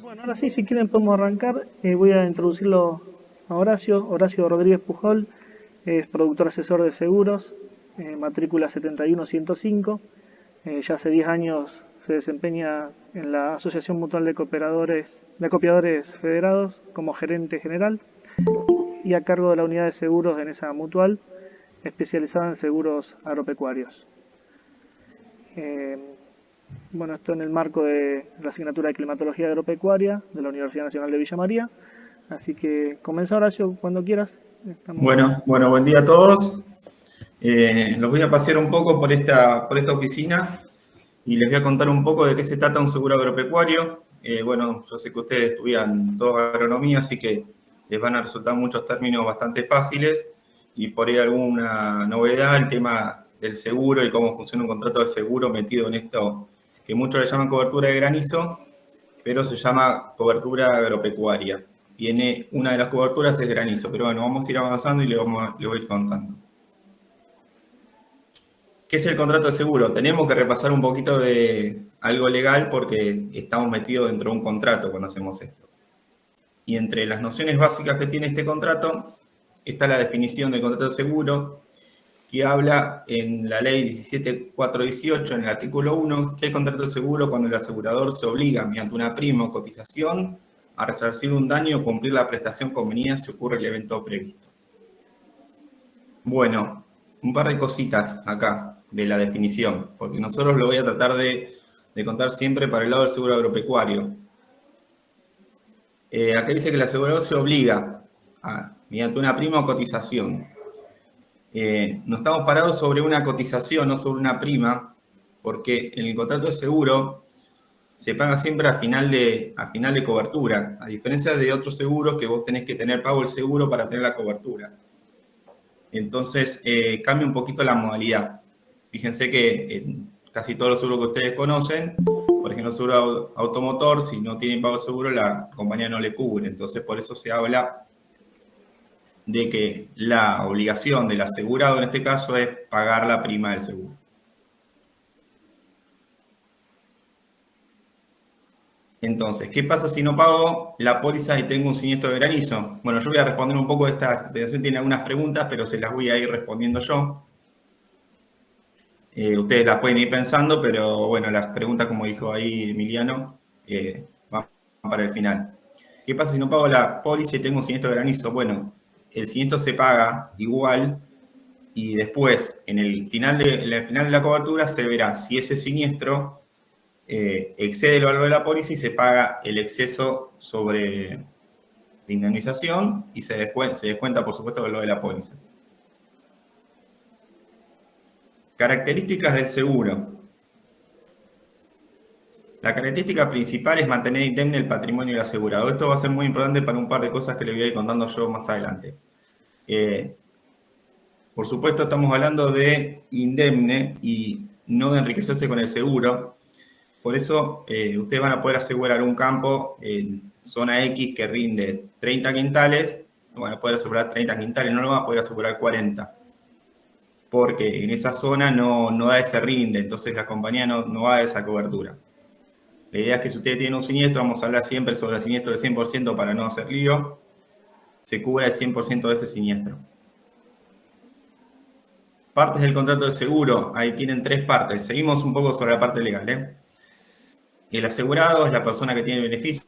Bueno, ahora sí, si quieren podemos arrancar. Voy a introducirlo a Horacio. Horacio Rodríguez Pujol es productor asesor de seguros, matrícula 71105. Ya hace 10 años se desempeña en la Asociación Mutual de Acopiadores Federados como gerente general y a cargo de la unidad de seguros en esa mutual, especializada en seguros agropecuarios. Eh, Bueno, esto en el marco de la asignatura de climatología agropecuaria de la Universidad Nacional de Villa María. Así que comienza, Horacio, cuando quieras. Estamos. Bueno, buen día a todos. Los voy a pasear un poco por esta oficina y les voy a contar un poco de qué se trata un seguro agropecuario. Bueno, yo sé que ustedes estudian toda agronomía, así que les van a resultar muchos términos bastante fáciles y por ahí alguna novedad, el tema del seguro y cómo funciona un contrato de seguro metido en esto que muchos le llaman cobertura de granizo, pero se llama cobertura agropecuaria. Tiene una de las coberturas es granizo, pero bueno, vamos a ir avanzando y le voy a ir contando. ¿Qué es el contrato de seguro? Tenemos que repasar un poquito de algo legal porque estamos metidos dentro de un contrato cuando hacemos esto. Y entre las nociones básicas que tiene este contrato está la definición del contrato de seguro, que habla en la ley 17418, en el artículo 1, que el contrato de seguro cuando el asegurador se obliga mediante una prima o cotización a resarcir un daño o cumplir la prestación convenida si ocurre el evento previsto. Bueno, un par de cositas acá de la definición, porque nosotros lo voy a tratar de contar siempre para el lado del seguro agropecuario. Acá dice que el asegurador se obliga mediante una prima o cotización. No estamos parados sobre una cotización, no sobre una prima, porque en el contrato de seguro se paga siempre a final de cobertura, a diferencia de otros seguros que vos tenés que tener pago el seguro para tener la cobertura. Entonces, cambia un poquito la modalidad. Fíjense que en casi todos los seguros que ustedes conocen, por ejemplo, el seguro automotor, si no tienen pago seguro, la compañía no le cubre. Entonces, por eso se habla de que la obligación del asegurado en este caso es pagar la prima del seguro. Entonces, ¿qué pasa si no pago la póliza y tengo un siniestro de granizo? Bueno, yo voy a responder un poco de esta explicación, tiene algunas preguntas, pero se las voy a ir respondiendo yo. Ustedes las pueden ir pensando, pero bueno, las preguntas, como dijo ahí Emiliano, van para el final. ¿Qué pasa si no pago la póliza y tengo un siniestro de granizo? Bueno, el siniestro se paga igual y después, en el final de la cobertura, se verá si ese siniestro excede el valor de la póliza y se paga el exceso sobre de indemnización y se descuenta, por supuesto, el valor de la póliza. Características del seguro. La característica principal es mantener indemne el patrimonio del asegurado. Esto va a ser muy importante para un par de cosas que le voy a ir contando yo más adelante. Por supuesto, estamos hablando de indemne y no de enriquecerse con el seguro. Por eso, ustedes van a poder asegurar un campo en zona X que rinde 30 quintales. No van a poder asegurar 30 quintales, no lo van a poder asegurar 40. Porque en esa zona no da ese rinde, entonces la compañía no va a dar esa cobertura. La idea es que si ustedes tienen un siniestro, vamos a hablar siempre sobre el siniestro del 100% para no hacer lío, se cubra el 100% de ese siniestro. Partes del contrato de seguro, ahí tienen 3 partes. Seguimos un poco sobre la parte legal. El asegurado es la persona que tiene el beneficio,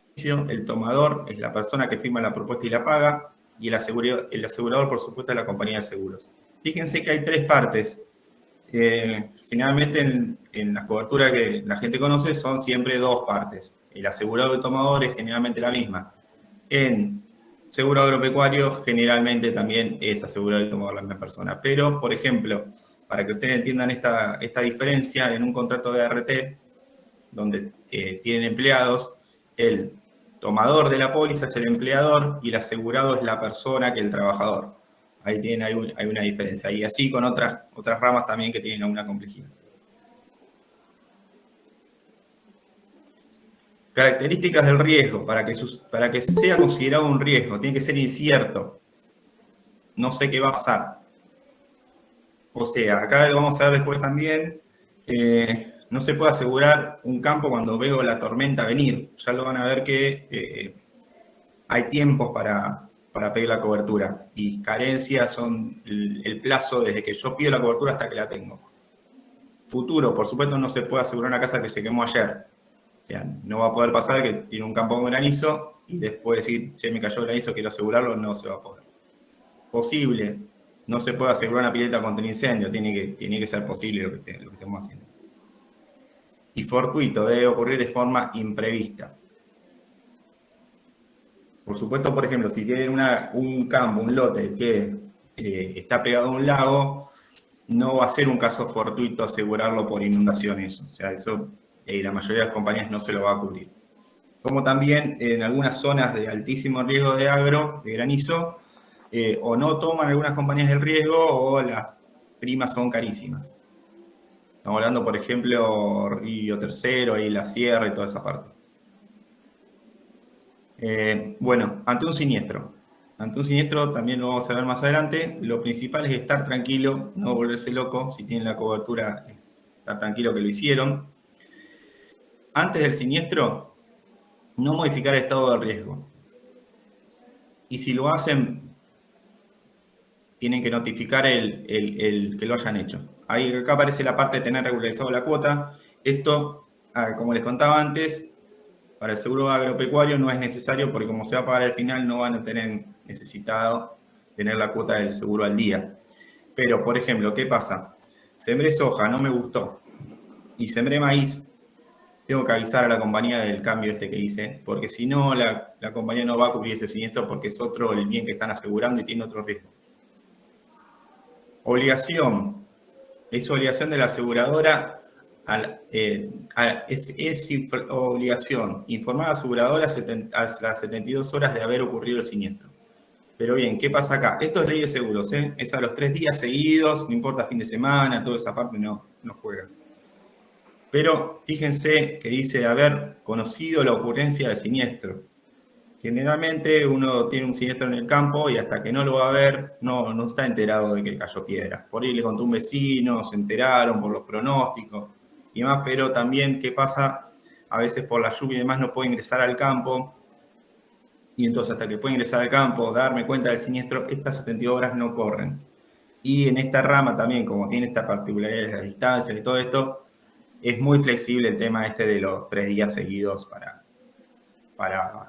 el tomador es la persona que firma la propuesta y la paga, y el asegurador, por supuesto, es la compañía de seguros. Fíjense que hay 3 partes. Generalmente en las coberturas que la gente conoce son siempre 2 partes. El asegurado y el tomador es generalmente la misma. En seguro agropecuario generalmente también es asegurado y tomador la misma persona. Pero, por ejemplo, para que ustedes entiendan esta diferencia, en un contrato de ART, donde tienen empleados, el tomador de la póliza es el empleador y el asegurado es la persona que el trabajador. Ahí hay una diferencia. Y así con otras ramas también que tienen alguna complejidad. Características del riesgo. Para que sea considerado un riesgo, tiene que ser incierto. No sé qué va a pasar. O sea, acá lo vamos a ver después también. no se puede asegurar un campo cuando veo la tormenta venir. Ya lo van a ver que hay tiempos para pedir la cobertura y carencias son el plazo desde que yo pido la cobertura hasta que la tengo. Futuro, por supuesto, no se puede asegurar una casa que se quemó ayer. O sea, no va a poder pasar que tiene un campo con granizo y después decir, che, me cayó granizo, quiero asegurarlo, no se va a poder. Posible, no se puede asegurar una pileta contra un incendio, tiene que ser posible lo que estemos haciendo. Y fortuito, debe ocurrir de forma imprevista. Por supuesto, por ejemplo, si tienen un campo, un lote que está pegado a un lago, no va a ser un caso fortuito asegurarlo por inundaciones. O sea, eso la mayoría de las compañías no se lo va a cubrir. Como también en algunas zonas de altísimo riesgo de agro, de granizo, o no toman algunas compañías el riesgo o las primas son carísimas. Estamos hablando, por ejemplo, Río Tercero, y la Sierra y toda esa parte. Bueno, ante un siniestro. Ante un siniestro, también lo vamos a ver más adelante, lo principal es estar tranquilo, no volverse loco. Si tienen la cobertura, estar tranquilo que lo hicieron. Antes del siniestro, no modificar el estado de riesgo. Y si lo hacen, tienen que notificar el que lo hayan hecho. Ahí acá aparece la parte de tener regularizado la cuota. Esto, como les contaba antes, para el seguro agropecuario no es necesario porque como se va a pagar al final no van a tener necesitado tener la cuota del seguro al día. Pero, por ejemplo, ¿qué pasa? Sembré soja, no me gustó. Y sembré maíz, tengo que avisar a la compañía del cambio este que hice, porque si no, la compañía no va a cubrir ese siniestro porque es otro el bien que están asegurando y tiene otro riesgo. Obligación. Es obligación de la aseguradora, es obligación informar a la aseguradora a las 72 horas de haber ocurrido el siniestro. Pero bien, ¿qué pasa acá? Esto es ley de seguros, es a los 3 días seguidos, no importa fin de semana, toda esa parte no juega. Pero fíjense que dice de haber conocido la ocurrencia del siniestro. Generalmente uno tiene un siniestro en el campo y hasta que no lo va a ver, no está enterado de que cayó piedra. Por ahí le contó un vecino, se enteraron por los pronósticos y demás, pero también, ¿qué pasa? A veces por la lluvia y demás no puede ingresar al campo, y entonces hasta que puede ingresar al campo, darme cuenta del siniestro, estas 72 horas no corren. Y en esta rama también, como tiene esta particularidad de las distancias y todo esto, es muy flexible el tema este de los 3 días seguidos para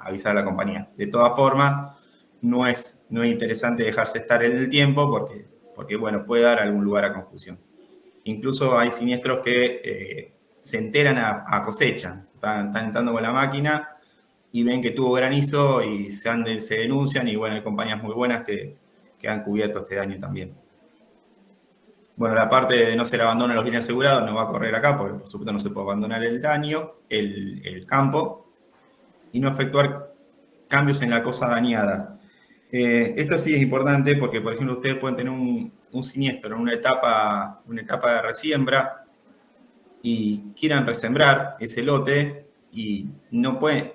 avisar a la compañía. De todas formas, no es interesante dejarse estar en el tiempo porque bueno, puede dar algún lugar a confusión. Incluso hay siniestros que se enteran a cosecha. Están entrando con la máquina y ven que tuvo granizo y se denuncian y bueno, hay compañías muy buenas que han cubierto este daño también. Bueno, la parte de no ser abandono de los bienes asegurados no va a correr acá porque por supuesto no se puede abandonar el daño, el campo, y no efectuar cambios en la cosa dañada. Esto sí es importante porque, por ejemplo, ustedes pueden tener un siniestro en una etapa de resiembra y quieran resembrar ese lote y no pueden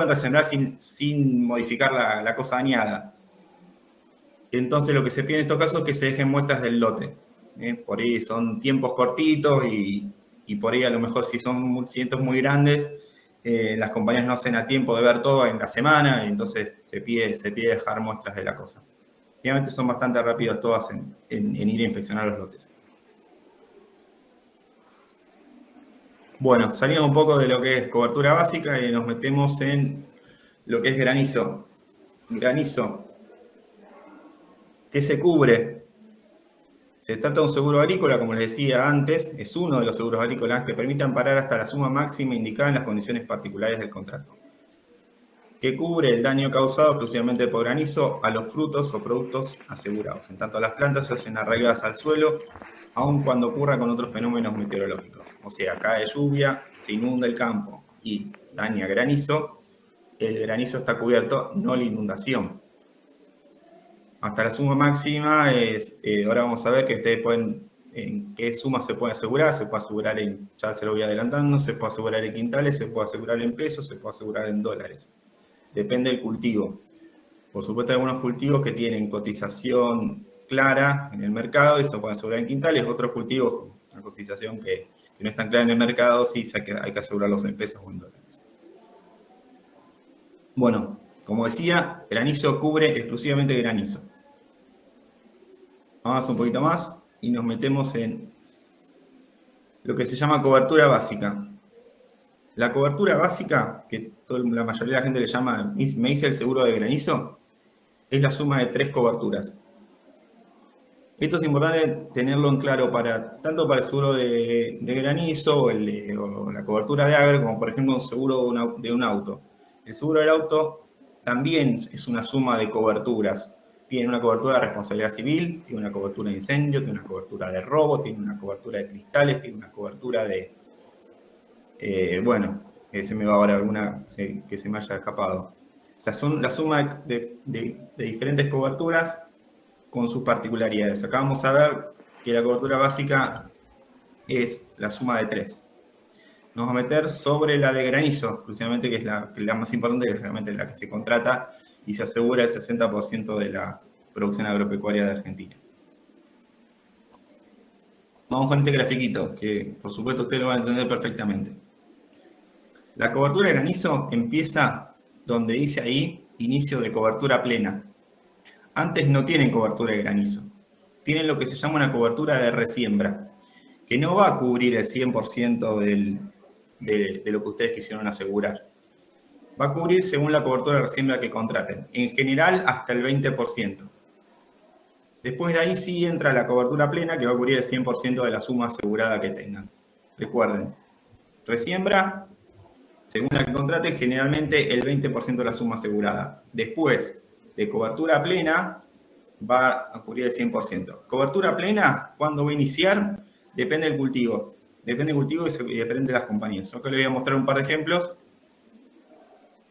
resembrar sin modificar la cosa dañada. Entonces lo que se pide en estos casos es que se dejen muestras del lote. Por ahí son tiempos cortitos y por ahí a lo mejor si son siniestros muy grandes, las compañías no hacen a tiempo de ver todo en la semana, y entonces se pide dejar muestras de la cosa. Obviamente son bastante rápidos todas en ir a inspeccionar los lotes. Bueno, salimos un poco de lo que es cobertura básica y nos metemos en lo que es granizo. Granizo. ¿Qué se cubre? Se trata de un seguro agrícola, como les decía antes, es uno de los seguros agrícolas que permite amparar hasta la suma máxima indicada en las condiciones particulares del contrato, que cubre el daño causado exclusivamente por granizo a los frutos o productos asegurados. En tanto, las plantas se hacen arraigadas al suelo, aun cuando ocurra con otros fenómenos meteorológicos. O sea, cae lluvia, se inunda el campo y daña granizo, el granizo está cubierto, no la inundación. Hasta la suma máxima ahora vamos a ver que ustedes pueden, en qué suma se puede asegurar. Se puede asegurar ya se lo voy adelantando, se puede asegurar en quintales, se puede asegurar en pesos, se puede asegurar en dólares. Depende del cultivo. Por supuesto hay algunos cultivos que tienen cotización clara en el mercado y se pueden asegurar en quintales, otros cultivos con una cotización que que no están claras en el mercado, sí hay que asegurarlos en pesos o en dólares. Bueno, como decía, granizo cubre exclusivamente granizo. Vamos un poquito más y nos metemos en lo que se llama cobertura básica. La cobertura básica, que la mayoría de la gente le llama, me dice el seguro de granizo, es la suma de 3 coberturas. Esto es importante tenerlo en claro tanto para el seguro de granizo o la cobertura de agro, como por ejemplo un seguro de un auto. El seguro del auto también es una suma de coberturas. Tiene una cobertura de responsabilidad civil, tiene una cobertura de incendio, tiene una cobertura de robo, tiene una cobertura de cristales, tiene una cobertura de... se me va ahora alguna que se me haya escapado. O sea, son la suma de diferentes coberturas con sus particularidades. Acá vamos a ver que la cobertura básica es la suma de 3. Nos vamos a meter sobre la de granizo, exclusivamente, que es la más importante, que es realmente la que se contrata y se asegura el 60% de la producción agropecuaria de Argentina. Vamos con este grafiquito, que por supuesto ustedes lo van a entender perfectamente. La cobertura de granizo empieza donde dice ahí, inicio de cobertura plena. Antes no tienen cobertura de granizo. Tienen lo que se llama una cobertura de resiembra, que no va a cubrir el 100% de lo que ustedes quisieron asegurar. Va a cubrir según la cobertura de resiembra que contraten. En general, hasta el 20%. Después de ahí sí entra la cobertura plena, que va a cubrir el 100% de la suma asegurada que tengan. Recuerden, resiembra, según la que contraten, generalmente el 20% de la suma asegurada. Después de cobertura plena, va a cubrir el 100%. Cobertura plena, ¿cuándo va a iniciar? Depende del cultivo. Depende del cultivo y depende de las compañías. Acá les voy a mostrar un par de ejemplos.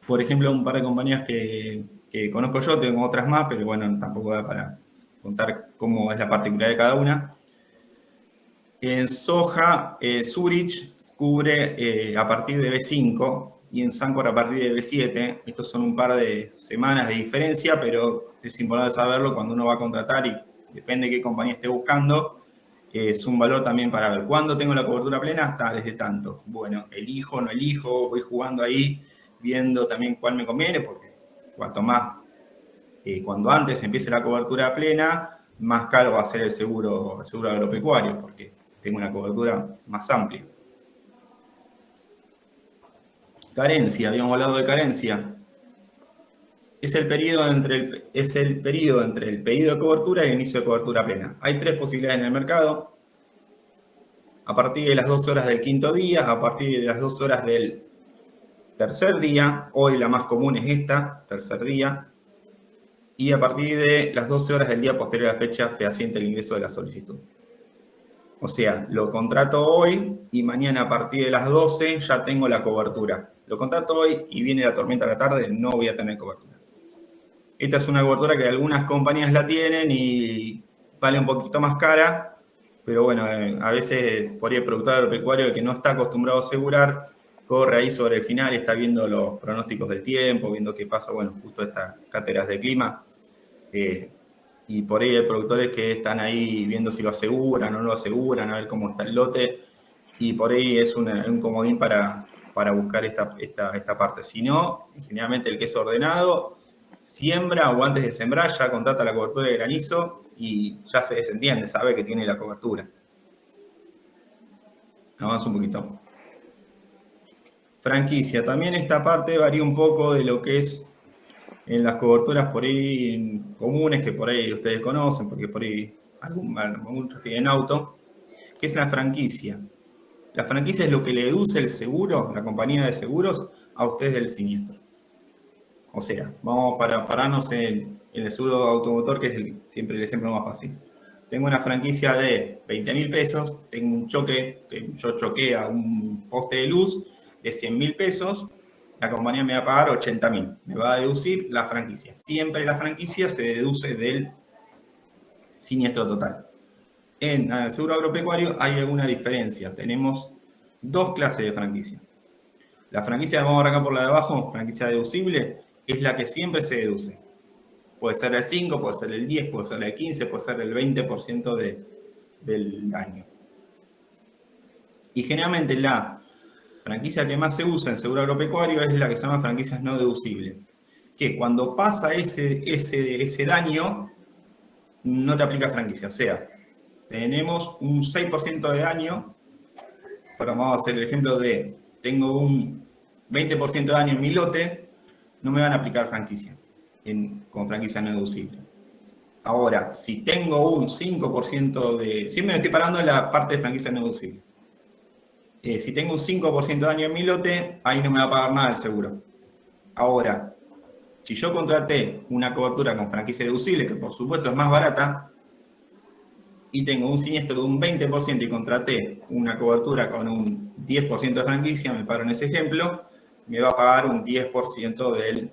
Por ejemplo, un par de compañías que conozco yo, tengo otras más, pero bueno, tampoco da para contar cómo es la particularidad de cada una. En soja, Zurich cubre a partir de B5 y en Sancor a partir de B7. Estos son un par de semanas de diferencia, pero es importante saberlo cuando uno va a contratar y depende de qué compañía esté buscando. Es un valor también para ver cuándo tengo la cobertura plena, hasta desde tanto. Bueno, elijo, no elijo, voy jugando ahí, viendo también cuál me conviene, porque cuanto más, cuando antes empiece la cobertura plena, más caro va a ser el seguro agropecuario, porque tengo una cobertura más amplia. Carencia, habíamos hablado de carencia. Es el periodo entre el pedido de cobertura y el inicio de cobertura plena. Hay 3 posibilidades en el mercado. A partir de las 12 horas del quinto día, a partir de las 12 horas del tercer día, hoy la más común es esta, tercer día, y a partir de las 12 horas del día posterior a la fecha fehaciente el ingreso de la solicitud. O sea, lo contrato hoy y mañana a partir de las 12 ya tengo la cobertura. Lo contrato hoy y viene la tormenta a la tarde, no voy a tener cobertura. Esta es una cobertura que algunas compañías la tienen y vale un poquito más cara, pero bueno, a veces por ahí el productor agropecuario que no está acostumbrado a asegurar, corre ahí sobre el final, está viendo los pronósticos del tiempo, viendo qué pasa, bueno, justo estas cátedras de clima. Y por ahí hay productores que están ahí viendo si lo aseguran o no lo aseguran, a ver cómo está el lote. Y por ahí es un comodín para buscar esta parte. Si no, generalmente el que es ordenado siembra o antes de sembrar ya contrata la cobertura de granizo y ya se desentiende, sabe que tiene la cobertura. Avanza un poquito. Franquicia. También esta parte varía un poco de lo que es en las coberturas por ahí comunes que por ahí ustedes conocen, porque por ahí muchos tienen auto, que es la franquicia. La franquicia es lo que le deduce el seguro, la compañía de seguros, a ustedes del siniestro. O sea, vamos para pararnos en el seguro automotor, que es siempre el ejemplo más fácil. Tengo una franquicia de 20.000 pesos, tengo un choque, que yo choqué a un poste de luz de 100.000 pesos, la compañía me va a pagar 80.000, me va a deducir la franquicia. Siempre la franquicia se deduce del siniestro total. En el seguro agropecuario hay alguna diferencia. Tenemos 2 clases de franquicia. La franquicia, vamos a arrancar por la de abajo, franquicia deducible, es la que siempre se deduce. Puede ser el 5, puede ser el 10, puede ser el 15, puede ser el 20% del daño. Y generalmente la franquicia que más se usa en seguro agropecuario es la que se llama franquicias no deducibles. Que cuando pasa ese daño, no te aplica franquicia. O sea, tenemos un 6% de daño, pero vamos a hacer el ejemplo de, tengo un 20% de daño en mi lote, no me van a aplicar franquicia con franquicia no deducible. Ahora, si tengo un 5% de... Siempre me estoy parando en la parte de franquicia no deducible. Si tengo un 5% de daño en mi lote, ahí no me va a pagar nada el seguro. Ahora, si yo contraté una cobertura con franquicia deducible, que por supuesto es más barata, y tengo un siniestro de un 20% y contraté una cobertura con un 10% de franquicia, me paro en ese ejemplo, me va a pagar un 10% del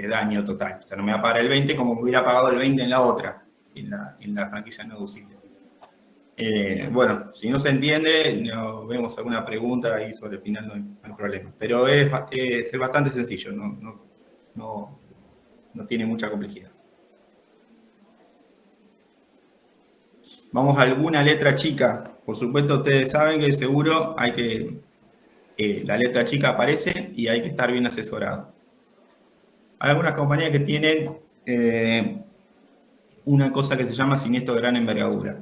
daño total. O sea, no me va a pagar el 20% como me hubiera pagado el 20% en la otra, en la franquicia no deducible. Bueno, si no se entiende, no, vemos alguna pregunta ahí sobre el final, no hay problema. Pero es bastante sencillo, no tiene mucha complejidad. Vamos a alguna letra chica. Por supuesto, ustedes saben que seguro hay que... la letra chica aparece y hay que estar bien asesorado. Hay algunas compañías que tienen una cosa que se llama siniestro de gran envergadura.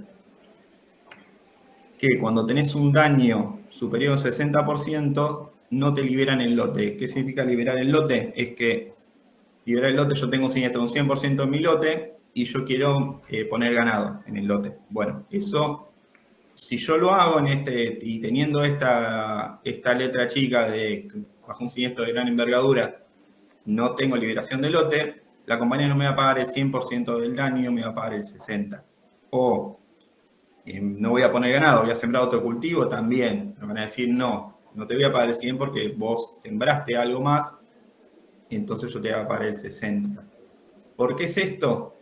Que cuando tenés un daño superior al 60%, no te liberan el lote. ¿Qué significa liberar el lote? Es que liberar el lote, yo tengo un siniestro de un 100% en mi lote y yo quiero poner ganado en el lote. Bueno, eso, si yo lo hago y teniendo esta letra chica de bajo un siniestro de gran envergadura, no tengo liberación de lote, la compañía no me va a pagar el 100% del daño, me va a pagar el 60%. O no voy a poner ganado, voy a sembrar otro cultivo también. Me van a decir, no te voy a pagar el 100 porque vos sembraste algo más, entonces yo te voy a pagar el 60. ¿Por qué es esto?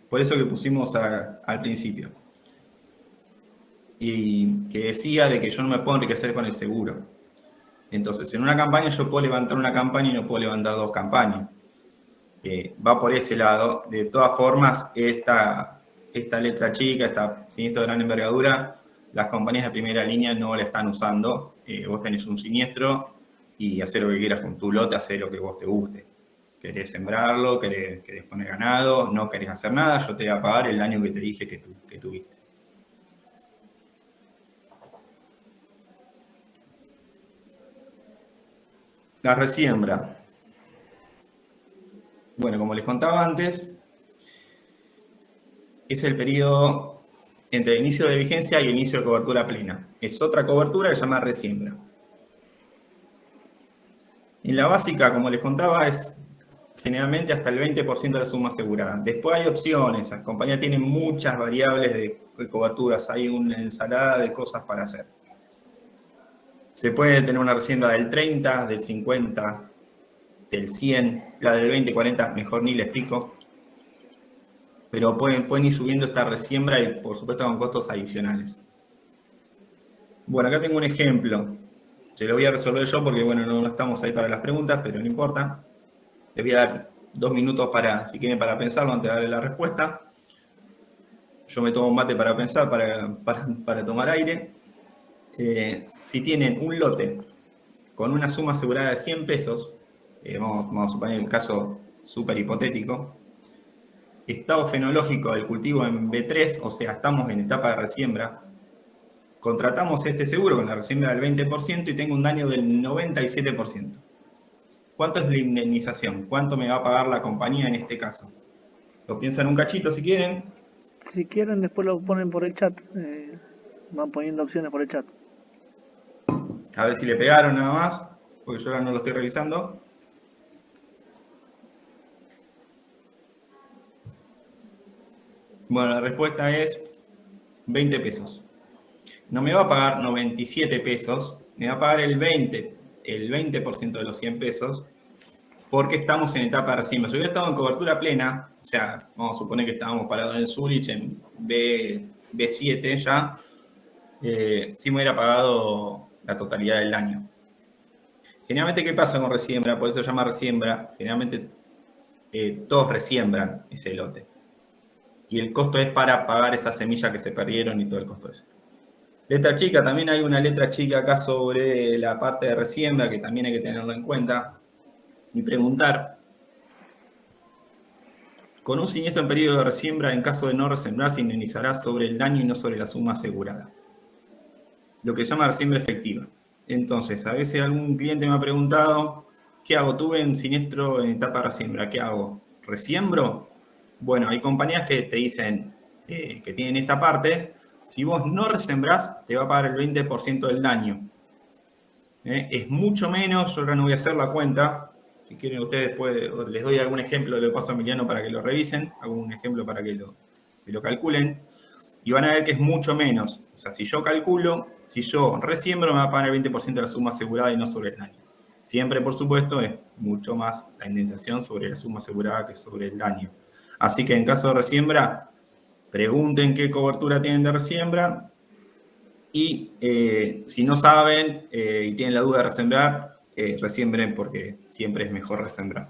Por eso que pusimos al principio. Y que decía de que yo no me puedo enriquecer con el seguro. Entonces, en una campaña yo puedo levantar una campaña y no puedo levantar dos campañas. Va por ese lado. De todas formas, esta letra chica, esta siniestro de gran envergadura, las compañías de primera línea no la están usando. Vos tenés un siniestro y hacer lo que quieras con tu lote, hacer lo que vos te guste. Querés sembrarlo, querés poner ganado, no querés hacer nada, yo te voy a pagar el daño que te dije que tuviste. La resiembra. Bueno, como les contaba antes, es el periodo entre el inicio de vigencia y el inicio de cobertura plena. Es otra cobertura que se llama resiembra. En la básica, como les contaba, es generalmente hasta el 20% de la suma asegurada. Después hay opciones, las compañías tienen muchas variables de coberturas, hay una ensalada de cosas para hacer. Se puede tener una resiembra del 30, del 50, del 100, la del 20, 40, mejor ni le explico. Pero pueden ir subiendo esta resiembra y por supuesto con costos adicionales. Bueno, acá tengo un ejemplo. Se lo voy a resolver yo porque, bueno, no estamos ahí para las preguntas, pero no importa. Les voy a dar 2 minutos si quieren, para pensarlo antes de darle la respuesta. Yo me tomo un mate para pensar, para tomar aire. Si tienen un lote con una suma asegurada de 100 pesos, vamos a suponer el caso súper hipotético, estado fenológico del cultivo en B3, o sea, estamos en etapa de resiembra, contratamos este seguro con la resiembra del 20% y tengo un daño del 97%. ¿Cuánto es la indemnización? ¿Cuánto me va a pagar la compañía en este caso? Lo piensan un cachito si quieren. Si quieren, después lo ponen por el chat. Van poniendo opciones por el chat. A ver si le pegaron nada más, porque yo ahora no lo estoy revisando. Bueno, la respuesta es 20 pesos. No me va a pagar 97 pesos, me va a pagar el 20% de los 100 pesos, porque estamos en etapa de resiembra. Si hubiera estado en cobertura plena, o sea, vamos a suponer que estábamos parados en Zulich, en B7 ya, sí me hubiera pagado la totalidad del daño. Generalmente, ¿qué pasa con resiembra? Por eso se llama resiembra. Generalmente todos resiembran ese lote. Y el costo es para pagar esa semilla que se perdieron y todo el costo ese. Letra chica, también hay una letra chica acá sobre la parte de resiembra que también hay que tenerlo en cuenta y preguntar. Con un siniestro en periodo de resiembra, en caso de no resembrar, se indemnizará sobre el daño y no sobre la suma asegurada. Lo que se llama resiembra efectiva. Entonces, a veces algún cliente me ha preguntado, ¿qué hago? Tuve un siniestro en etapa de resiembra, ¿qué hago? ¿Resiembro? Bueno, hay compañías que te dicen que tienen esta parte. Si vos no resembrás, te va a pagar el 20% del daño. Es mucho menos, yo ahora no voy a hacer la cuenta. Si quieren ustedes, les doy algún ejemplo, le paso a Emiliano para que lo revisen, algún ejemplo para que lo calculen. Y van a ver que es mucho menos. O sea, si yo calculo, si yo resiembro, me va a pagar el 20% de la suma asegurada y no sobre el daño. Siempre, por supuesto, es mucho más la indemnización sobre la suma asegurada que sobre el daño. Así que en caso de resiembra, pregunten qué cobertura tienen de resiembra y si no saben y tienen la duda de resembrar, resiembren porque siempre es mejor resembrar.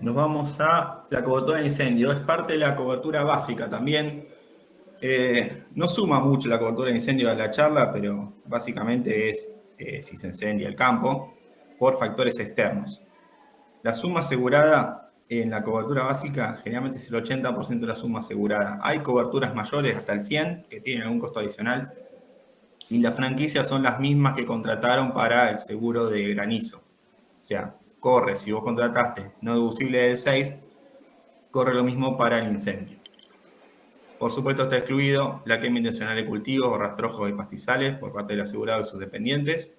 Nos vamos a la cobertura de incendio. Es parte de la cobertura básica también. No suma mucho la cobertura de incendio a la charla, pero básicamente es si se incendia el campo por factores externos. La suma asegurada en la cobertura básica generalmente es el 80% de la suma asegurada. Hay coberturas mayores hasta el 100% que tienen algún costo adicional y las franquicias son las mismas que contrataron para el seguro de granizo. O sea, corre, si vos contrataste no deducible del 6, corre lo mismo para el incendio. Por supuesto está excluido la quema intencional de cultivos o rastrojos de pastizales por parte del asegurado y sus dependientes.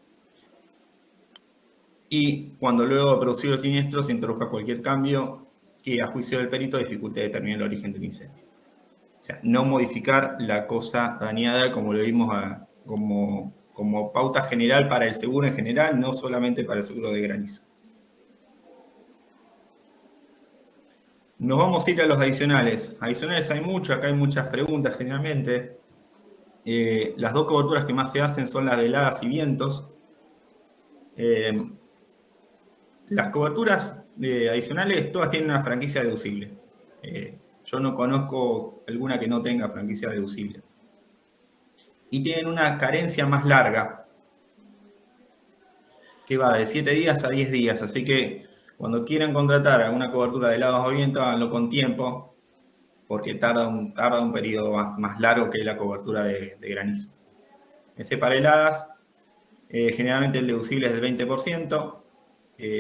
Y cuando luego de producir el siniestro se introduzca cualquier cambio que a juicio del perito dificulte determinar el origen del incendio. O sea, no modificar la cosa dañada como lo vimos como pauta general para el seguro en general, no solamente para el seguro de granizo. Nos vamos a ir a los adicionales. Adicionales hay mucho, acá hay muchas preguntas generalmente. Las dos coberturas que más se hacen son las de heladas y vientos. Las coberturas adicionales todas tienen una franquicia deducible. Yo no conozco alguna que no tenga franquicia deducible. Y tienen una carencia más larga, que va de 7 días a 10 días. Así que cuando quieran contratar alguna cobertura de helados o vientos, háganlo con tiempo, porque tarda un periodo más largo que la cobertura de granizo. Ese para heladas, generalmente el deducible es del 20%.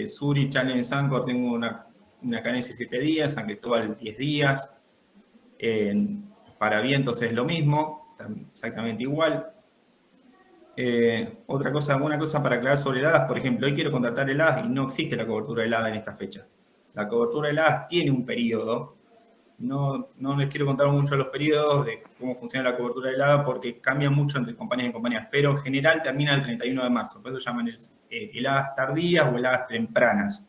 Zurich, Challenge, Sancor tengo una carencia de 7 días, San Cristóbal 10 días. Para vientos es lo mismo, exactamente igual. Una cosa para aclarar sobre heladas, por ejemplo, hoy quiero contratar heladas y no existe la cobertura helada en esta fecha. La cobertura heladas tiene un periodo. No les quiero contar mucho los periodos de cómo funciona la cobertura helada porque cambia mucho entre compañías y compañías, pero en general termina el 31 de marzo, por eso llaman heladas tardías o heladas tempranas.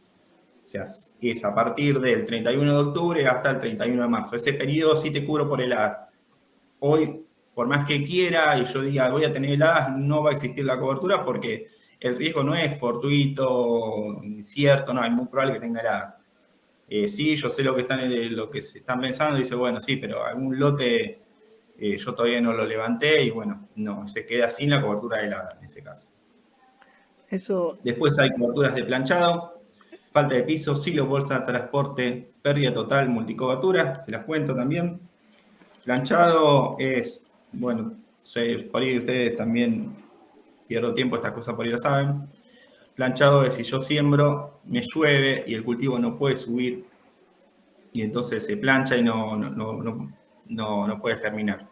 O sea, es a partir del 31 de octubre hasta el 31 de marzo. Ese periodo sí te cubro por heladas. Hoy, por más que quiera y yo diga voy a tener heladas, no va a existir la cobertura porque el riesgo no es fortuito, incierto, no, es muy probable que tenga heladas. Sí, yo sé lo que se están pensando, dice, bueno, sí, pero algún lote yo todavía no lo levanté y bueno, no, se queda sin la cobertura helada en ese caso. Eso. Después hay coberturas de planchado, falta de piso, silo, bolsa, transporte, pérdida total, multicobertura, se las cuento también. Planchado es, bueno, por ahí ustedes también pierdo tiempo, estas cosas por ahí lo saben. Planchado es si yo siembro, me llueve y el cultivo no puede subir y entonces se plancha y no puede germinar.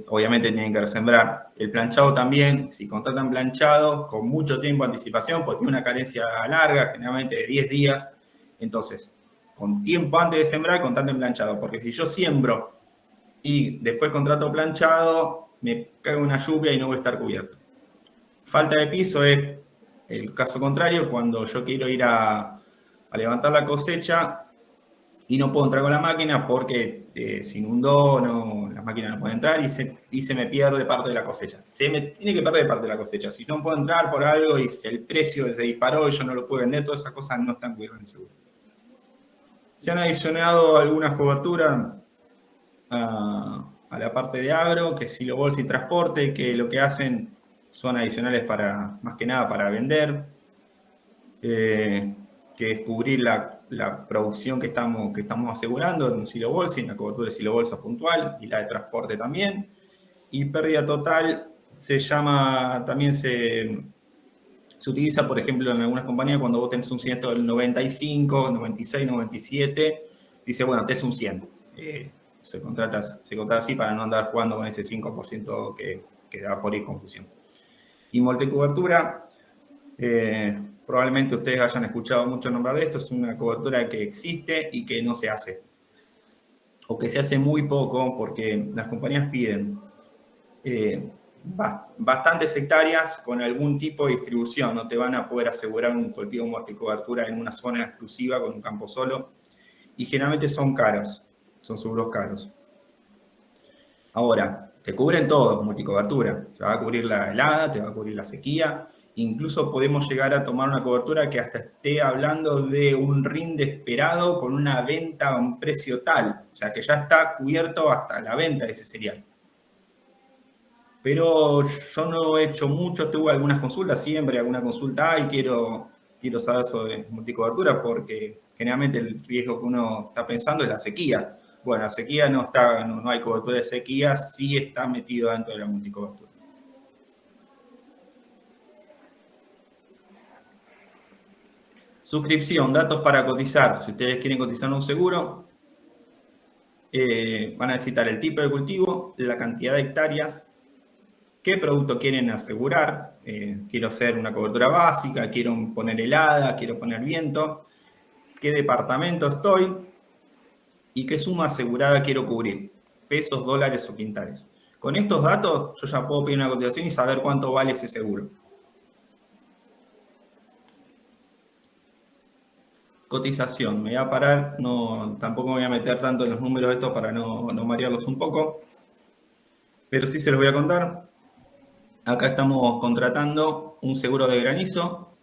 Obviamente tienen que resembrar. El planchado también, si contratan planchado con mucho tiempo de anticipación, pues tiene una carencia larga, generalmente de 10 días, entonces con tiempo antes de sembrar, contraten planchado, porque si yo siembro y después contrato planchado, me cae una lluvia y no voy a estar cubierto. Falta de piso es el caso contrario, cuando yo quiero ir a levantar la cosecha y no puedo entrar con la máquina porque se inundó, las máquinas no pueden entrar y se me pierde parte de la cosecha. Se me tiene que perder parte de la cosecha. Si no puedo entrar por algo y el precio se disparó y yo no lo puedo vender, todas esas cosas no están cubiertas en el seguro. Se han adicionado algunas coberturas a la parte de agro, que es silo bolsa y transporte, que lo que hacen son adicionales para, más que nada, para vender, que es cubrir la producción que estamos asegurando en un silo bolsa, y una cobertura de silo bolsa puntual, y la de transporte también. Y pérdida total también se utiliza, por ejemplo, en algunas compañías cuando vos tenés un siniestro del 95, 96, 97, dice, bueno, te es un 100. Se contrata así para no andar jugando con ese 5% que da por ir confusión. Y multicobertura, probablemente ustedes hayan escuchado mucho nombrar de esto, es una cobertura que existe y que no se hace. O que se hace muy poco porque las compañías piden bastantes hectáreas con algún tipo de distribución. No te van a poder asegurar un cultivo multicobertura en una zona exclusiva con un campo solo. Y generalmente son caros, son seguros caros. Ahora, te cubren todo, multicobertura. Te va a cubrir la helada, te va a cubrir la sequía. Incluso podemos llegar a tomar una cobertura que hasta esté hablando de un RIN esperado con una venta a un precio tal. O sea, que ya está cubierto hasta la venta de ese cereal. Pero yo no he hecho mucho, tuve algunas consultas, siempre alguna consulta y quiero saber sobre multicobertura porque generalmente el riesgo que uno está pensando es la sequía. Bueno, la sequía no hay cobertura de sequía, sí está metido dentro de la multicobertura. Suscripción, datos para cotizar. Si ustedes quieren cotizar un seguro, van a necesitar el tipo de cultivo, la cantidad de hectáreas, qué producto quieren asegurar. Quiero hacer una cobertura básica, quiero poner helada, quiero poner viento, qué departamento estoy y qué suma asegurada quiero cubrir, pesos, dólares o quintales. Con estos datos yo ya puedo pedir una cotización y saber cuánto vale ese seguro. Cotización, me voy a parar, tampoco me voy a meter tanto en los números estos para no marearlos un poco, pero sí se los voy a contar. Acá estamos contratando un seguro de granizo,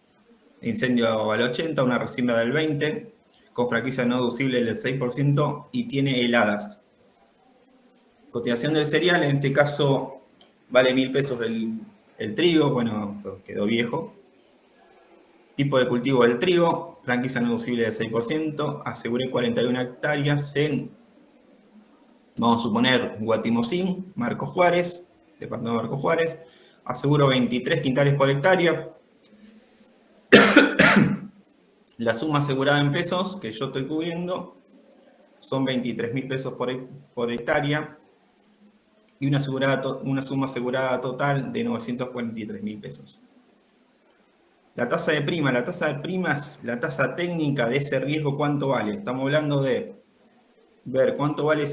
incendio al 80, una resiembra del 20, con franquicia no deducible del 6% y tiene heladas. Cotización del cereal, en este caso vale 1.000 pesos el trigo, bueno, quedó viejo. Tipo de cultivo del trigo, franquicia no deducible del 6%, aseguré 41 hectáreas en, vamos a suponer, Guatimocín, Marco Juárez, departamento de Marco Juárez, aseguro 23 quintales por hectárea. La suma asegurada en pesos que yo estoy cubriendo son 23.000 pesos por hectárea y una suma asegurada total de 943.000 pesos. La tasa de prima es la tasa técnica de ese riesgo, ¿cuánto vale? Estamos hablando de ver cuánto vale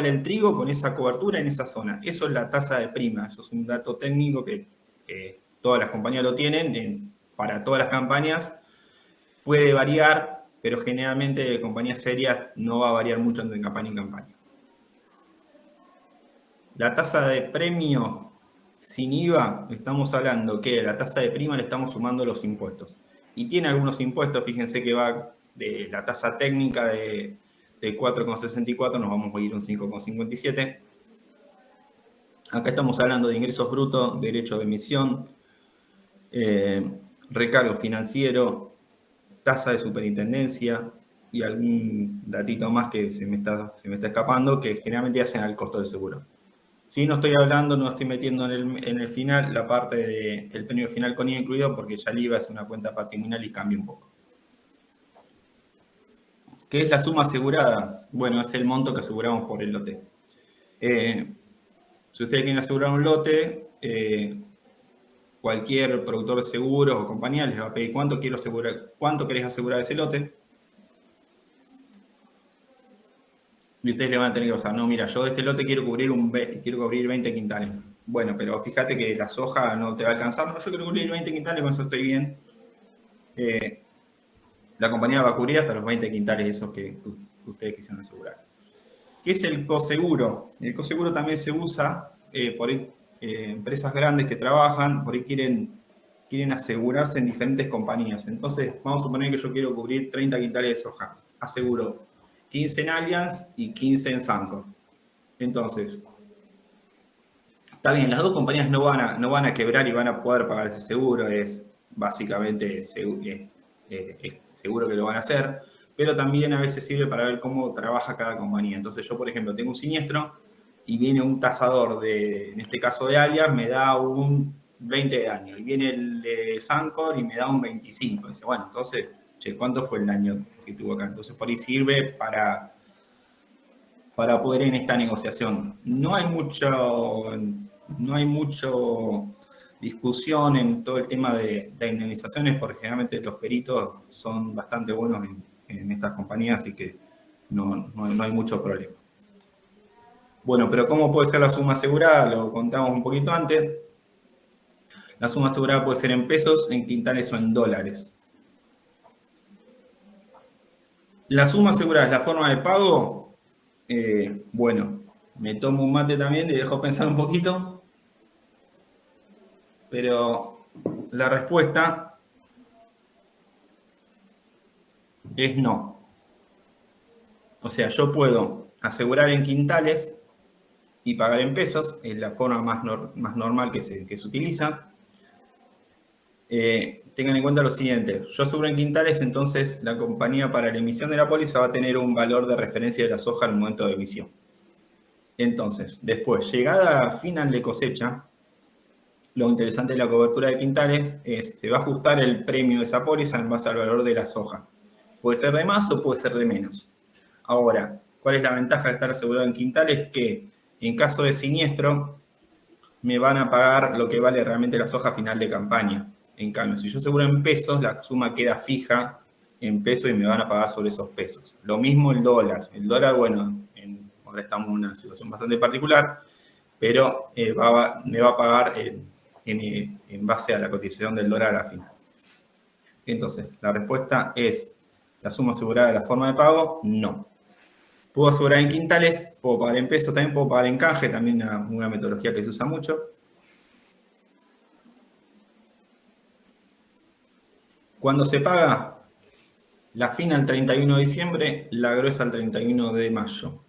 el trigo con esa cobertura en esa zona. Eso es la tasa de prima, eso es un dato técnico que todas las compañías lo tienen, para todas las campañas. Puede variar, pero generalmente de compañías serias no va a variar mucho entre campaña y campaña. La tasa de premio sin IVA, estamos hablando que la tasa de prima le estamos sumando los impuestos. Y tiene algunos impuestos, fíjense que va de la tasa técnica de 4,64, nos vamos a ir a un 5,57. Acá estamos hablando de ingresos brutos, derecho de emisión, recargo financiero, tasa de superintendencia y algún datito más que se me está escapando, que generalmente hacen al costo del seguro. Si no estoy metiendo en el final la parte del premio final con IVA incluido, porque ya el IVA es una cuenta patrimonial y cambia un poco. ¿Qué es la suma asegurada? Bueno, es el monto que aseguramos por el lote. Si ustedes quieren asegurar un lote, cualquier productor de seguros o compañía les va a pedir cuánto querés asegurar ese lote. Y ustedes le van a tener que pasar, no, mira, yo de este lote quiero cubrir 20 quintales. Bueno, pero fíjate que la soja no te va a alcanzar. No, yo quiero cubrir 20 quintales, con eso estoy bien. La compañía va a cubrir hasta los 20 quintales esos que ustedes quisieron asegurar. ¿Qué es el coseguro? El coseguro también se usa por empresas grandes que trabajan, por ahí quieren asegurarse en diferentes compañías. Entonces, vamos a suponer que yo quiero cubrir 30 quintales de soja. aseguró 15 en Allianz y 15 en Sancor. Entonces, está bien, las dos compañías no van a quebrar y van a poder pagar ese seguro, es básicamente seguro que lo van a hacer, pero también a veces sirve para ver cómo trabaja cada compañía. Entonces yo, por ejemplo, tengo un siniestro y viene un tasador en este caso de Allianz, me da un 20 de daño, y viene el de Sancor y me da un 25. Dice, bueno, entonces, che, ¿cuánto fue el daño que tuvo acá? Entonces por ahí sirve para poder en esta negociación. No hay mucho discusión en todo el tema de indemnizaciones, porque generalmente los peritos son bastante buenos en estas compañías, así que no hay mucho problema. Bueno, pero ¿cómo puede ser la suma asegurada? Lo contamos un poquito antes. La suma asegurada puede ser en pesos, en quintales o en dólares. La suma asegurada es la forma de pago. Bueno, me tomo un mate también y dejo pensar un poquito. Pero la respuesta es no. O sea, yo puedo asegurar en quintales y pagar en pesos, es la forma más normal que se utiliza. Tengan en cuenta lo siguiente, yo aseguro en quintales, entonces la compañía para la emisión de la póliza va a tener un valor de referencia de la soja al momento de emisión. Entonces, después, llegada a final de cosecha, lo interesante de la cobertura de quintales es se va a ajustar el premio de esa póliza en base al valor de la soja. Puede ser de más o puede ser de menos. Ahora, ¿cuál es la ventaja de estar asegurado en quintales? Que en caso de siniestro me van a pagar lo que vale realmente la soja a final de campaña. En cambio, si yo aseguro en pesos, la suma queda fija en pesos y me van a pagar sobre esos pesos. Lo mismo el dólar. El dólar, bueno, ahora estamos en una situación bastante particular, pero me va a pagar en base a la cotización del dólar al final. Entonces, la respuesta es, ¿la suma asegurada de la forma de pago? No. ¿Puedo asegurar en quintales? ¿Puedo pagar en pesos? También puedo pagar en canje, también una metodología que se usa mucho. Cuando se paga, la fina el 31 de diciembre, la gruesa el 31 de mayo.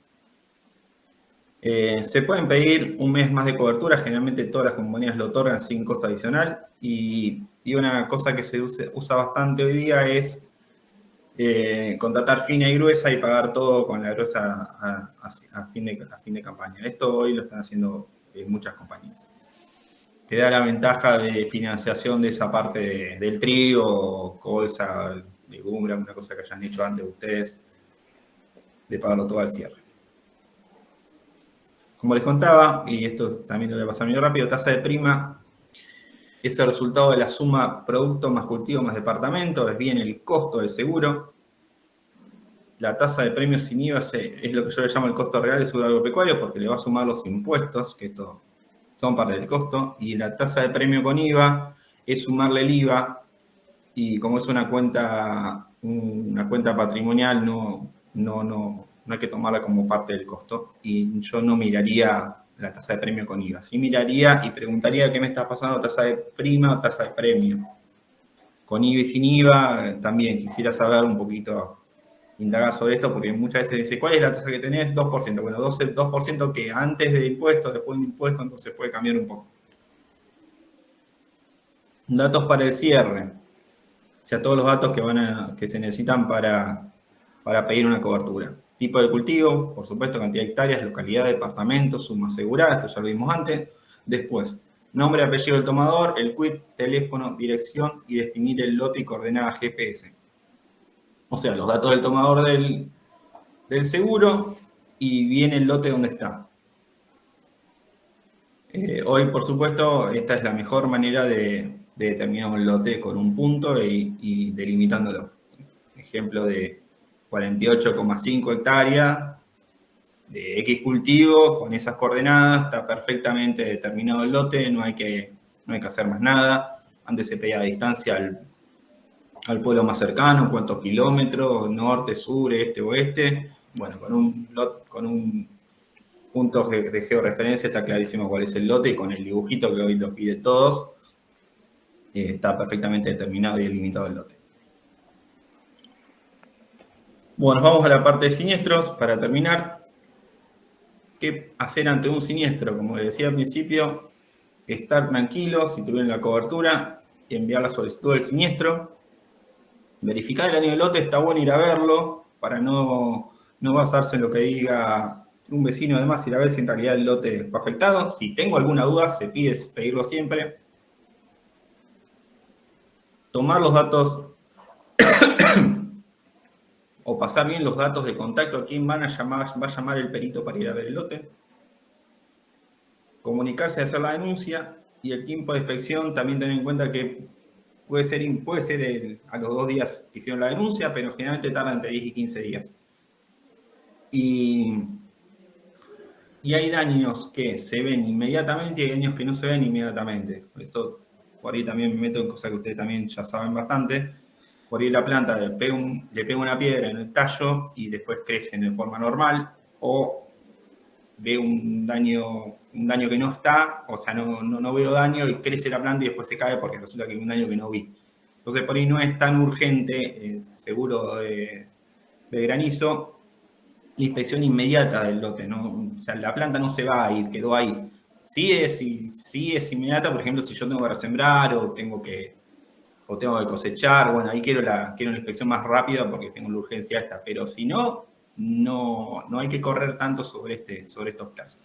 Se pueden pedir un mes más de cobertura, generalmente todas las compañías lo otorgan sin costo adicional, y una cosa que se usa bastante hoy día es contratar fina y gruesa y pagar todo con la gruesa a fin de campaña. Esto hoy lo están haciendo muchas compañías. Te da la ventaja de financiación de esa parte del trigo, colza, legumbre, una cosa que hayan hecho antes ustedes, de pagarlo todo al cierre. Como les contaba, y esto también lo voy a pasar muy rápido, tasa de prima es el resultado de la suma producto más cultivo más departamento, es bien el costo del seguro. La tasa de premio sin IVA es lo que yo le llamo el costo real del seguro agropecuario, porque le va a sumar los impuestos, que esto son parte del costo, y la tasa de premio con IVA es sumarle el IVA, y como es una cuenta patrimonial, no hay que tomarla como parte del costo, y yo no miraría la tasa de premio con IVA. Sí miraría y preguntaría qué me está pasando, tasa de prima o tasa de premio. Con IVA y sin IVA, también quisiera saber un poquito, indagar sobre esto, porque muchas veces dice, ¿cuál es la tasa que tenés? 2%. Bueno, 2% que antes de impuestos, después de impuestos, entonces puede cambiar un poco. Datos para el cierre. O sea, todos los datos que se necesitan para pedir una cobertura. Tipo de cultivo, por supuesto, cantidad de hectáreas, localidad, departamento, suma asegurada, esto ya lo vimos antes. Después, nombre, apellido del tomador, el quit, teléfono, dirección y definir el lote y coordenada GPS. O sea, los datos del tomador del seguro y viene el lote donde está. Hoy, por supuesto, esta es la mejor manera de determinar un lote con un punto y delimitándolo. Ejemplo de 48,5 hectáreas de X cultivo, con esas coordenadas, está perfectamente determinado el lote, no hay que hacer más nada. Antes se pedía distancia al pueblo más cercano, cuántos kilómetros, norte, sur, este, oeste. Bueno, con un punto de georreferencia está clarísimo cuál es el lote, y con el dibujito que hoy lo pide todos, está perfectamente determinado y delimitado el lote. Bueno, vamos a la parte de siniestros para terminar. ¿Qué hacer ante un siniestro? Como decía al principio, estar tranquilos si tuvieron la cobertura y enviar la solicitud del siniestro. Verificar el año del lote, está bueno ir a verlo para no basarse en lo que diga un vecino, además ir a ver si en realidad el lote fue afectado. Si tengo alguna duda, se pide pedirlo siempre. Tomar los datos o pasar bien los datos de contacto a quién va a llamar el perito para ir a ver el lote. Comunicarse y hacer la denuncia. Y el tiempo de inspección, también tener en cuenta que puede ser a los 2 días que hicieron la denuncia, pero generalmente tarda entre 10 y 15 días. Y hay daños que se ven inmediatamente y hay daños que no se ven inmediatamente. Esto por ahí también me meto en cosas que ustedes también ya saben bastante. Por ahí la planta le pega una piedra en el tallo y después crece de forma normal, o ve un daño que no está, o sea, no veo daño y crece la planta y después se cae porque resulta que hay un daño que no vi. Entonces por ahí no es tan urgente el seguro de granizo, la inspección inmediata del lote, ¿no? O sea, la planta no se va a ir, quedó ahí. Sí es inmediata, por ejemplo, si yo tengo que resembrar o tengo que cosechar, bueno, ahí quiero una inspección más rápida porque tengo la urgencia esta, pero si no, no hay que correr tanto sobre estos plazos.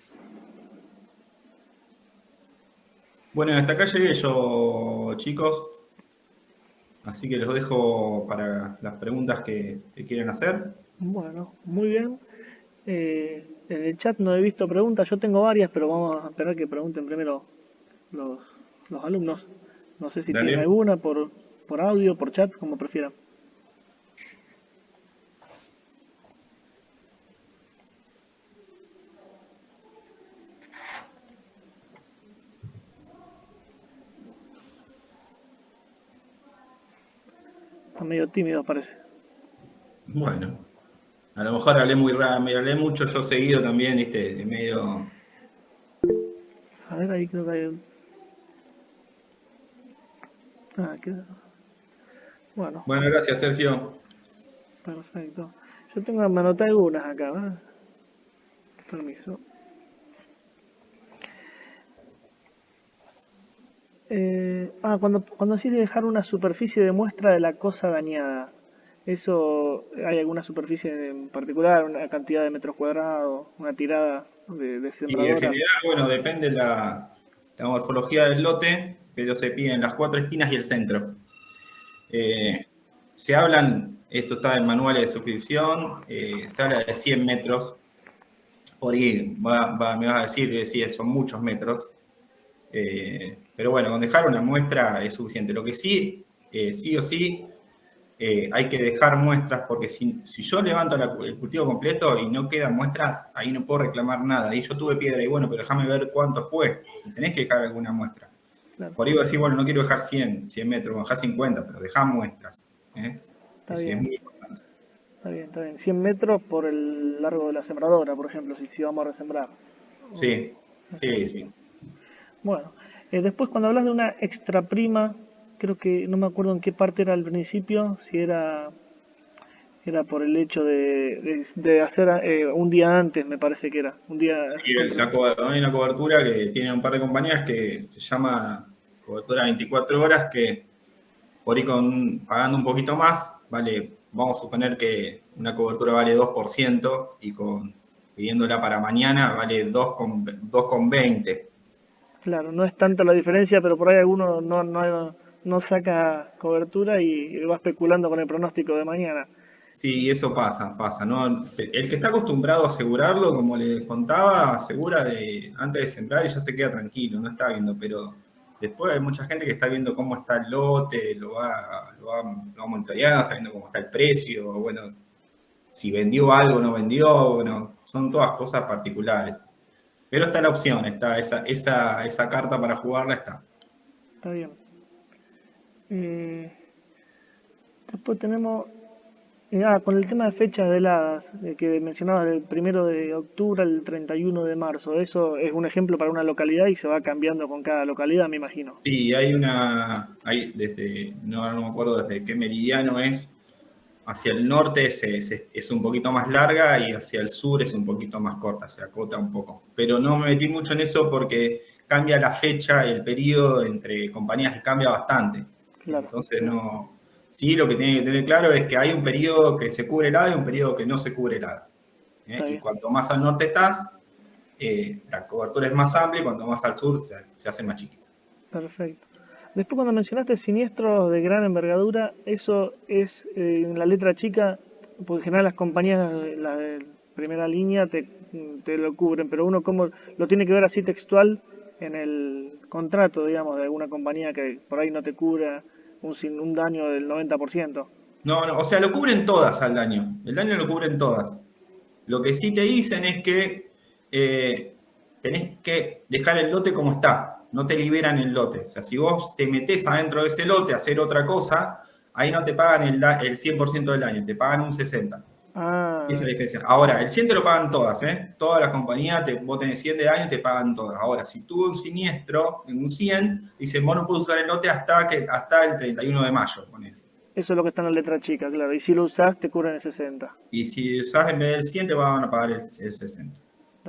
Bueno, hasta acá llegué yo, chicos, así que los dejo para las preguntas que quieran hacer. Bueno, muy bien. En el chat no he visto preguntas, yo tengo varias, pero vamos a esperar que pregunten primero los, los alumnos. No sé si tienen Dale. alguna por audio, por chat, como prefieran. Están medio tímidos, parece. Bueno, a lo mejor hablé muy rápido, me hablé mucho yo seguido también, ¿viste? Medio. A ver, ahí creo que hay un... Ah, queda... Bueno, Bueno, gracias, Sergio. perfecto. Yo tengo me anoté algunas acá, ¿verdad? Permiso. Cuando decís de dejar una superficie de muestra de la cosa dañada, ¿eso hay alguna superficie en particular, una cantidad de metros cuadrados, una tirada de Sí, en sembradora? general, bueno, depende la morfología del lote, pero se piden las 4 esquinas y el centro. Se hablan, esto está en manuales de suscripción, se habla de 100 metros. Por ahí me vas a decir que sí, son muchos metros. Pero bueno, con dejar una muestra es suficiente. Lo que sí, sí o sí, hay que dejar muestras, porque si yo levanto el cultivo completo y no quedan muestras, ahí no puedo reclamar nada. Ahí yo tuve piedra y bueno, pero déjame ver cuánto fue. Y tenés que dejar alguna muestra. Claro, Por ahí voy a decir, bueno, no quiero dejar 100 metros, dejar 50, pero dejá muestras. está Eso es bien, muy importante. está bien, está bien. 100 metros por el largo de la sembradora, por ejemplo, si vamos a resembrar. O- Sí, sí, sí. Bueno, después cuando hablas de una extra prima, creo que no me acuerdo en qué parte era al principio, si era por el hecho de hacer un día antes, me parece que era. Un día Sí, contra. hay una cobertura que tiene un par de compañías que se llama cobertura 24 horas, que por ahí pagando un poquito más, vale, vamos a suponer que una cobertura vale 2% y pidiéndola para mañana vale 2,20. Claro, no es tanta la diferencia, pero por ahí alguno no saca cobertura y va especulando con el pronóstico de mañana. Sí, eso pasa, ¿no? El que está acostumbrado a asegurarlo, como les contaba, asegura antes de sembrar y ya se queda tranquilo, no está viendo, pero después hay mucha gente que está viendo cómo está el lote, lo va monitoreando, está viendo cómo está el precio, bueno, si vendió algo o no vendió, bueno, son todas cosas particulares. Pero está la opción, está esa carta para jugarla está. Está bien. Eh, Después tenemos, con el tema de fechas de heladas, que mencionabas del 1 de octubre al 31 de marzo, eso es un ejemplo para una localidad y se va cambiando con cada localidad, me imagino. Sí, no me acuerdo desde qué meridiano es, hacia el norte es un poquito más larga y hacia el sur es un poquito más corta, se acota un poco. Pero no me metí mucho en eso porque cambia la fecha, el periodo entre compañías y cambia bastante. Claro. Entonces no... Sí, lo que tiene que tener claro es que hay un periodo que se cubre helada y un periodo que no se cubre helada. Y cuanto más al norte estás, la cobertura es más amplia y cuanto más al sur se hace más chiquita. Perfecto. Después cuando mencionaste siniestros de gran envergadura, eso es en la letra chica, porque en general las compañías la de primera línea te lo cubren, pero uno cómo lo tiene que ver así textual en el contrato, digamos, de alguna compañía que por ahí no te cubra un daño del 90%. No, o sea, lo cubren todas al daño. El daño lo cubren todas. Lo que sí te dicen es que tenés que dejar el lote como está. No te liberan el lote. O sea, si vos te metés adentro de ese lote a hacer otra cosa, ahí no te pagan el 100% del daño, te pagan un 60%. Esa es la diferencia. Ahora, el 100 te lo pagan todas, ¿eh? Todas las compañías, vos tenés 100 de daño, te pagan todas. Ahora, si tuvo un siniestro en un 100, dicen, vos no puedes usar el lote hasta el 31 de mayo, ponele. Eso es lo que está en la letra chica, claro. Y si lo usás, te cubren el 60. Y si usás en vez del 100, te van a pagar el 60.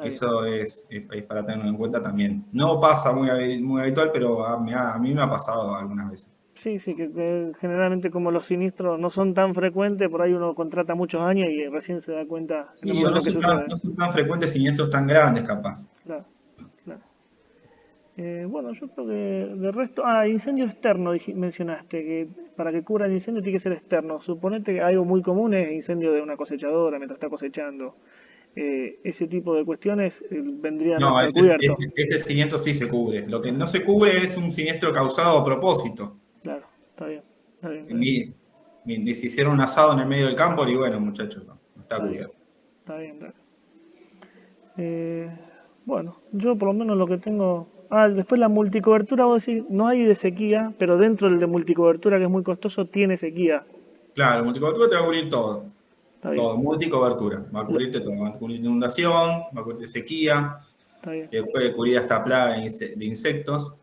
Eso es para tenerlo en cuenta también. No pasa muy habitual, pero a mí me ha pasado algunas veces. Sí, que generalmente como los siniestros no son tan frecuentes, por ahí uno contrata muchos años y recién se da cuenta en el momento que sucede. No son tan frecuentes siniestros tan grandes, capaz. Claro. Bueno, yo creo que de resto... incendio externo mencionaste, que para que cubra el incendio tiene que ser externo. Suponete que algo muy común es incendio de una cosechadora mientras está cosechando. Ese tipo de cuestiones vendrían a estar cubiertos. Ese siniestro sí se cubre. Lo que no se cubre es un siniestro causado a propósito. Claro, está bien. Ni si hicieron un asado en el medio del campo, y bueno, muchachos, no está cubierto. Está bien. Bueno, yo por lo menos lo que tengo... después la multicobertura, vos decís, no hay de sequía, pero dentro del de multicobertura, que es muy costoso, tiene sequía. Claro, multicobertura te va a cubrir todo. Todo, multicobertura. Va a cubrirte todo. Va a cubrir inundación, va a cubrir sequía, puede cubrir hasta plaga de insectos.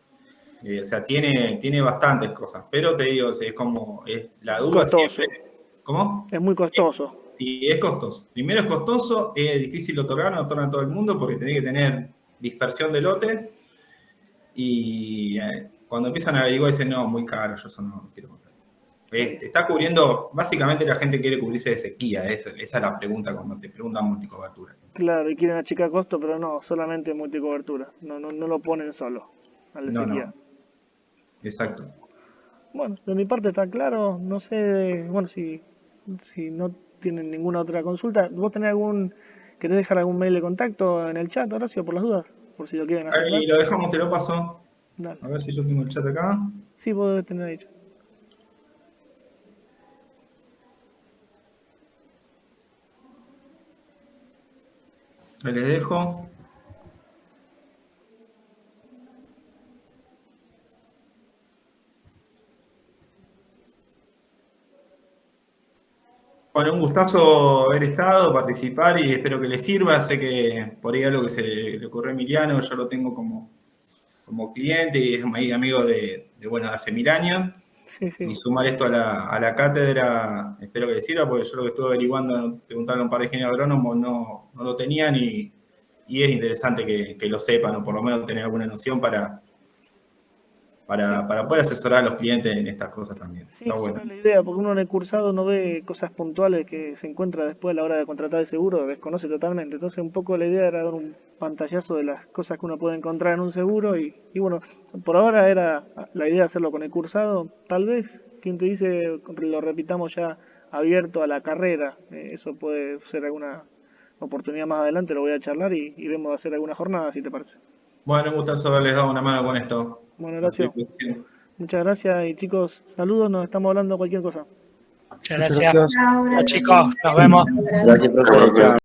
O sea, tiene bastantes cosas. Pero te digo, es como la duda siempre. ¿Cómo? Es muy costoso. Sí, es costoso. Primero es costoso, es difícil otorgar, no otorgan a todo el mundo porque tenés que tener dispersión de lote. Y cuando empiezan a averiguar dicen, no, muy caro, yo eso no quiero contar. Está cubriendo, básicamente la gente quiere cubrirse de sequía, esa es la pregunta cuando te preguntan multicobertura. Claro, y quieren achicar costo, pero no, solamente multicobertura, no lo ponen solo a la sequía. No. Exacto. Bueno, de mi parte está claro, no sé, bueno, si no tienen ninguna otra consulta, ¿vos querés dejar algún mail de contacto en el chat, Horacio, por las dudas? Por si lo quieren hacer. Ahí lo dejamos, te lo paso. Dale. A ver si yo tengo el chat acá. Sí, vos debes tener dicho. Ahí les dejo. Bueno, un gustazo haber estado, participar y espero que les sirva. Sé que por ahí algo que se le ocurrió a Emiliano, yo lo tengo como cliente y es amigo de hace 1000 años. Sí. Y sumar esto a la cátedra, espero que les sirva, porque yo lo que estuve averiguando, preguntarle a un par de ingenieros agrónomos, no lo tenían y es interesante que lo sepan, o por lo menos tener alguna noción para poder asesorar a los clientes en estas cosas también. Sí, esa es la idea, porque uno en el cursado no ve cosas puntuales que se encuentra después a la hora de contratar el seguro, desconoce totalmente. Entonces un poco la idea era dar un pantallazo de las cosas que uno puede encontrar en un seguro y bueno, por ahora era la idea hacerlo con el cursado. Tal vez, quien te dice, lo repitamos ya abierto a la carrera, eso puede ser alguna oportunidad más adelante, lo voy a charlar y vemos de hacer alguna jornada, si te parece. Bueno, un gustazo haberles dado una mano con esto. Bueno, gracias. Muchas gracias y chicos, saludos, nos estamos hablando cualquier cosa. Muchas gracias. Chao, chicos, nos vemos. Gracias, profe.